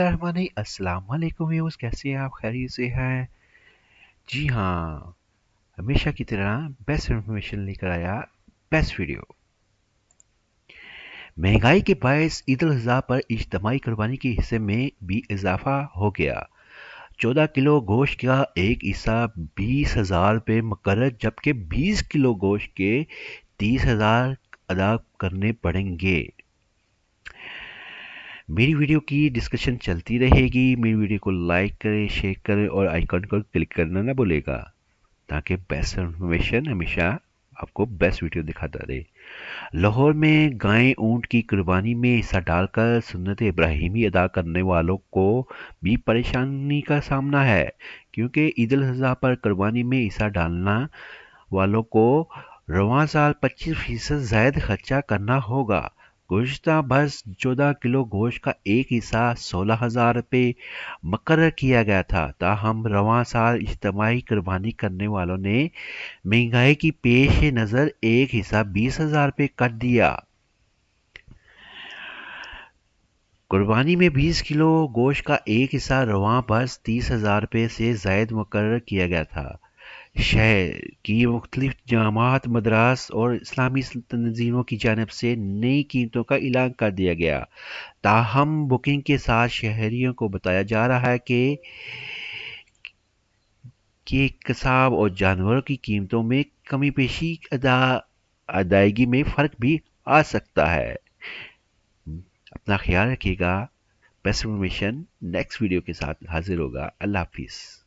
السلام علیکم ویوز، کیسے ہیں آپ؟ خیریت سے ہیں؟ جی ہاں، ہمیشہ کی طرح بیسٹ انفارمیشن لے کر آیا بیسٹ ویڈیو۔ مہنگائی کے باعث عید الاضحیٰ پر اجتماعی قربانی کے حصے میں بھی اضافہ ہو گیا۔ 14 کلو گوشت کا ایک حصہ 20,000 روپے مقرر، جبکہ 20 کلو گوشت کے 30,000 ادا کرنے پڑیں گے۔ میری ویڈیو کی ڈسکشن چلتی رہے گی۔ میری ویڈیو کو لائک کریں، شیئر کریں اور آئیکن کو کلک کرنا نہ بھولے گا، تاکہ بیسٹ انفارمیشن ہمیشہ آپ کو بیسٹ ویڈیو دکھاتا رہے۔ لاہور میں گائے اونٹ کی قربانی میں حصہ ڈال کر سنت ابراہیمی ادا کرنے والوں کو بھی پریشانی کا سامنا ہے، کیونکہ عید الاضحیٰ پر قربانی میں حصہ ڈالنا والوں کو رواں سال 25% زائد خرچہ کرنا ہوگا۔ گزشتہ برس 14 کلو گوشت کا ایک حصہ 16,000 روپے مقرر کیا گیا تھا، تاہم رواں سال اجتماعی قربانی کرنے والوں نے مہنگائی کی پیش نظر ایک حصہ 20,000 روپے کر دیا۔ قربانی میں 20 کلو گوشت کا ایک حصہ رواں برس 30,000 روپے سے زائد مقرر کیا گیا تھا۔ شہر کی مختلف جامعات، مدارس اور اسلامی تنظیموں کی جانب سے نئی قیمتوں کا اعلان کر دیا گیا، تاہم بکنگ کے ساتھ شہریوں کو بتایا جا رہا ہے کہ قصاب اور جانوروں کی قیمتوں میں کمی بیشی ادائیگی میں فرق بھی آ سکتا ہے۔ اپنا خیال رکھیے گا۔ بیسٹ انفارمیشن نیکسٹ ویڈیو کے ساتھ حاضر ہوگا۔ اللہ حافظ۔